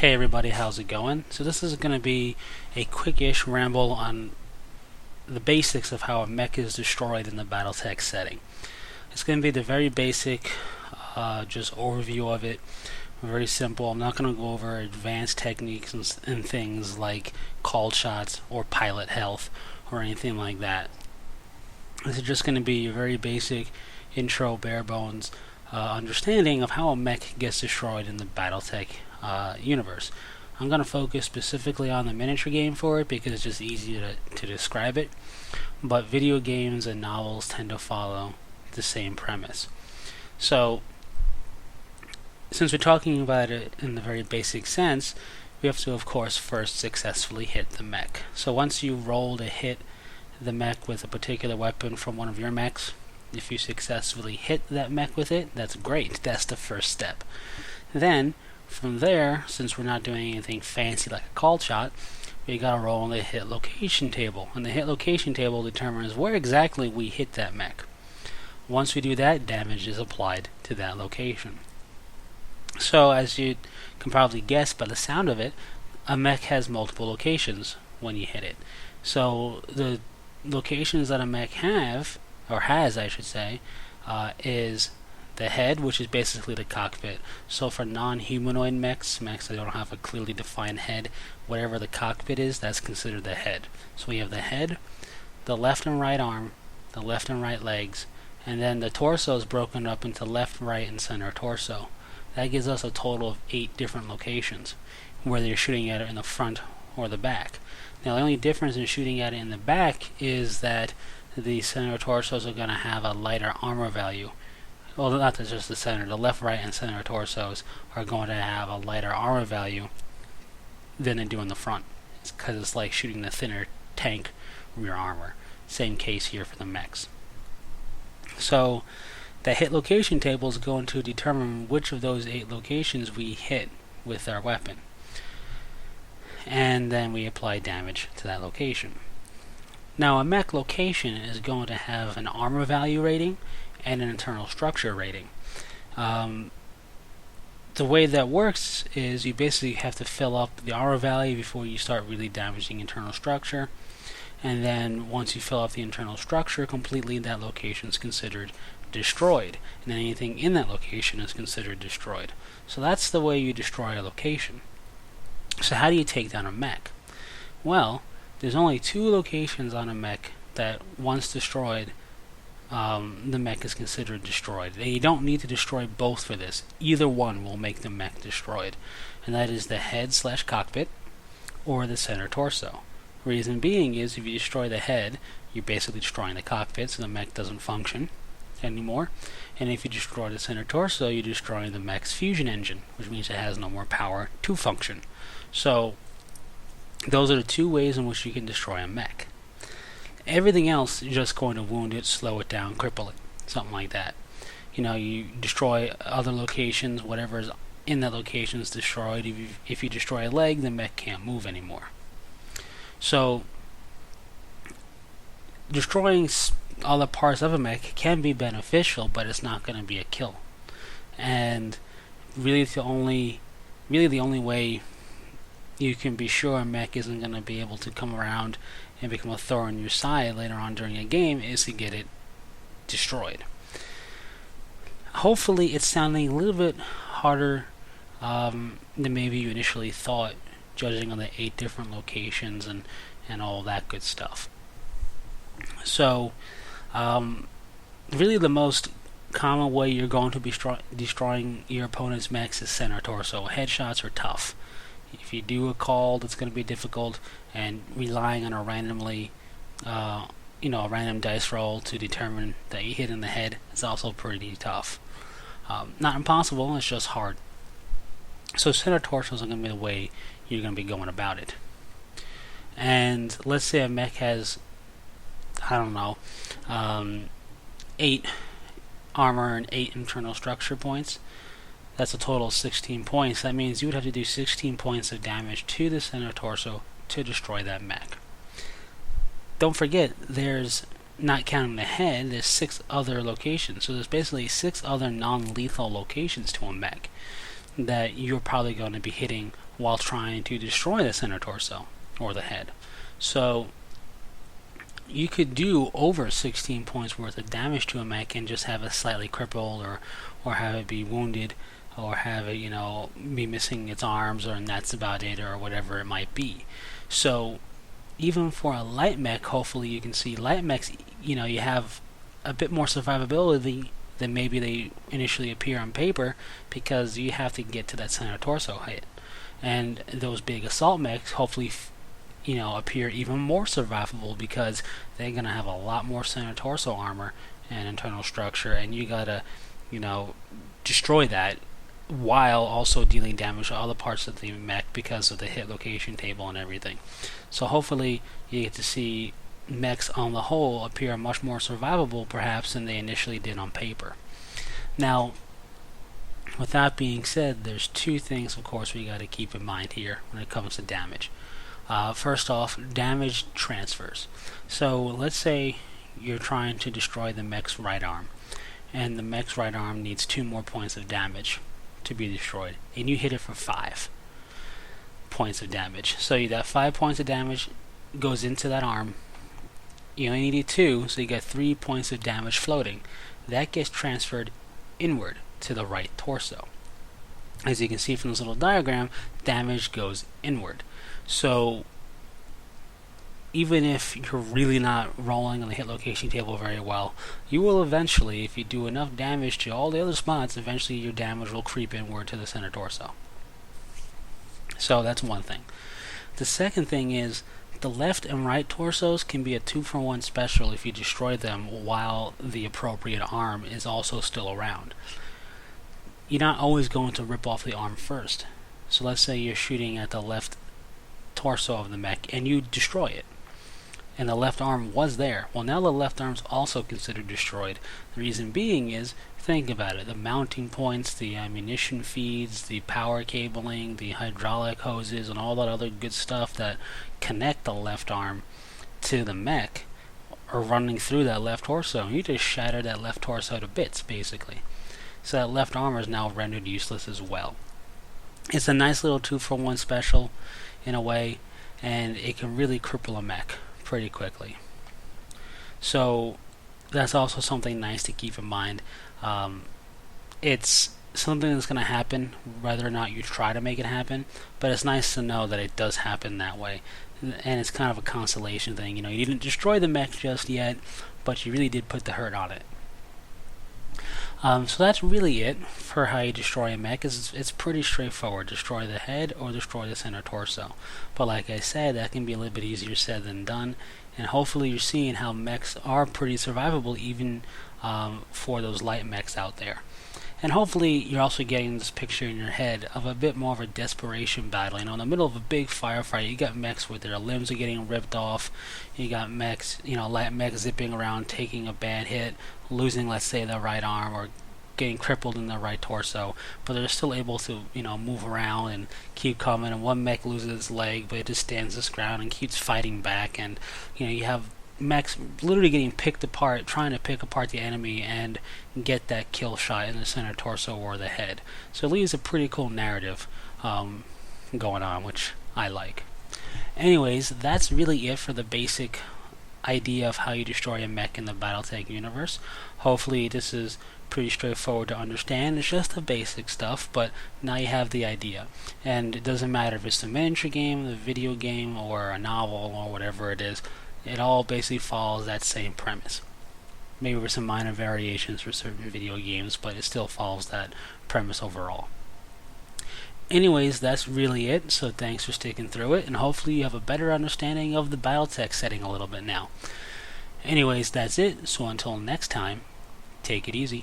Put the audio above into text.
Hey everybody, how's it going? So this is going to be a quickish ramble on the basics of how a mech is destroyed in the Battletech setting. It's going to be the very basic, just overview of it. Very simple. I'm not going to go over advanced techniques and things like called shots or pilot health or anything like that. This is just going to be a very basic intro, bare bones understanding of how a mech gets destroyed in the Battletech universe. I'm going to focus specifically on the miniature game for it because it's just easy to describe it, but video games and novels tend to follow the same premise. So, since we're talking about it in the very basic sense, we have to, of course, first successfully hit the mech. So once you roll to hit the mech with a particular weapon from one of your mechs, if you successfully hit that mech with it, that's great. That's the first step. Then, from there, since we're not doing anything fancy like a call shot, we gotta roll on the hit location table. And the hit location table determines where exactly we hit that mech. Once we do that, damage is applied to that location. So, as you can probably guess by the sound of it, a mech has multiple locations when you hit it. So, the locations that a mech has, I should say, is the head, which is basically the cockpit. So for non-humanoid mechs that don't have a clearly defined head, whatever the cockpit is, that's considered the head. So we have the head, the left and right arm, the left and right legs, and then the torso is broken up into left, right, and center torso. That gives us a total of 8 different locations, whether you're shooting at it in the front or the back. Now the only difference in shooting at it in the back is that the center torsos are going to have a lighter armor value. Well, not just the center. The left, right, and center torsos are going to have a lighter armor value than they do in the front. It's because it's like shooting the thinner tank rear armor. Same case here for the mechs. So, the hit location table is going to determine which of those 8 locations we hit with our weapon. And then we apply damage to that location. Now, a mech location is going to have an armor value rating and an internal structure rating. The way that works is you basically have to fill up the armor value before you start really damaging internal structure, and then once you fill up the internal structure completely, that location is considered destroyed, and then anything in that location is considered destroyed. So that's the way you destroy a location. So how do you take down a mech? Well, there's only 2 locations on a mech that once destroyed, the mech is considered destroyed. And you don't need to destroy both for this. Either one will make the mech destroyed. And that is the head/cockpit or the center torso. Reason being is if you destroy the head, you're basically destroying the cockpit, so the mech doesn't function anymore. And if you destroy the center torso, you're destroying the mech's fusion engine, which means it has no more power to function. So, those are the 2 ways in which you can destroy a mech. Everything else is just going to wound it, slow it down, cripple it, something like that. You destroy other locations, whatever's in that location is destroyed. If you destroy a leg, the mech can't move anymore. So, destroying other parts of a mech can be beneficial, but it's not going to be a kill. And really the only way you can be sure a mech isn't going to be able to come around and become a thorn in your side later on during a game is to get it destroyed. Hopefully it's sounding a little bit harder than maybe you initially thought, judging on the 8 different locations and all that good stuff. So, really the most common way you're going to be destroying your opponent's mechs is center torso. Headshots are tough. If you do a call, that's going to be difficult, and relying on a random dice roll to determine that you hit in the head is also pretty tough. Not impossible, it's just hard. So center torsos are going to be the way you're going to be going about it. And let's say a mech has, 8 armor and 8 internal structure points. That's a total of 16 points. That means you would have to do 16 points of damage to the center torso to destroy that mech. Don't forget, there's, not counting the head, there's 6 other locations. So there's basically 6 other non-lethal locations to a mech. that you're probably going to be hitting while trying to destroy the center torso or the head. So you could do over 16 points worth of damage to a mech and just have it slightly crippled, or have it be wounded, or have it, be missing its arms, and that's about it, or whatever it might be. So even for a light mech, hopefully you can see light mechs, you have a bit more survivability than maybe they initially appear on paper, because you have to get to that center torso height. And those big assault mechs hopefully appear even more survivable, because they're going to have a lot more center torso armor and internal structure, and you gotta destroy that while also dealing damage to other parts of the mech because of the hit location table and everything. So hopefully you get to see mechs on the whole appear much more survivable perhaps than they initially did on paper. Now, with that being said, there's two things of course we got to keep in mind here when it comes to damage. First off, damage transfers. So let's say you're trying to destroy the mech's right arm, and the mech's right arm needs 2 more points of damage to be destroyed, and you hit it for 5 points of damage. So that 5 points of damage goes into that arm. You only needed 2, so you got 3 points of damage floating. That gets transferred inward to the right torso. As you can see from this little diagram, damage goes inward. So even if you're really not rolling on the hit location table very well, you will eventually, if you do enough damage to all the other spots, eventually your damage will creep inward to the center torso. So that's one thing. The second thing is, the left and right torsos can be a 2-for-1 special if you destroy them while the appropriate arm is also still around. You're not always going to rip off the arm first. So let's say you're shooting at the left torso of the mech and you destroy it, and the left arm was there. Well, now the left arm's also considered destroyed. The reason being is, think about it, the mounting points, the ammunition feeds, the power cabling, the hydraulic hoses, and all that other good stuff that connect the left arm to the mech are running through that left torso. You just shattered that left torso to bits, basically. So that left arm is now rendered useless as well. It's a nice little 2-for-1 special in a way, and it can really cripple a mech pretty quickly. So that's also something nice to keep in mind. It's something that's going to happen whether or not you try to make it happen, but it's nice to know that it does happen that way, and it's kind of a consolation thing. You didn't destroy the mech just yet, but you really did put the hurt on it. So that's really it for how you destroy a mech. It's pretty straightforward. Destroy the head or destroy the center torso. But like I said, that can be a little bit easier said than done. And hopefully you're seeing how mechs are pretty survivable even for those light mechs out there. And hopefully you're also getting this picture in your head of a bit more of a desperation battle. In the middle of a big firefight, you got mechs where their limbs are getting ripped off. You got mechs, light mechs zipping around, taking a bad hit, losing, let's say, their right arm, or getting crippled in their right torso, but they're still able to, move around and keep coming. And one mech loses its leg, but it just stands its ground and keeps fighting back. And you have mechs literally getting picked apart, trying to pick apart the enemy and get that kill shot in the center torso or the head. So it leaves a pretty cool narrative going on, which I like. Anyways, that's really it for the basic idea of how you destroy a mech in the Battletech universe. Hopefully this is pretty straightforward to understand. It's just the basic stuff, but now you have the idea. And it doesn't matter if it's a miniature game, a video game, or a novel, or whatever it is. It all basically follows that same premise. Maybe with some minor variations for certain video games, but it still follows that premise overall. Anyways, that's really it, so thanks for sticking through it, and hopefully you have a better understanding of the Battletech setting a little bit now. Anyways, that's it, so until next time, take it easy.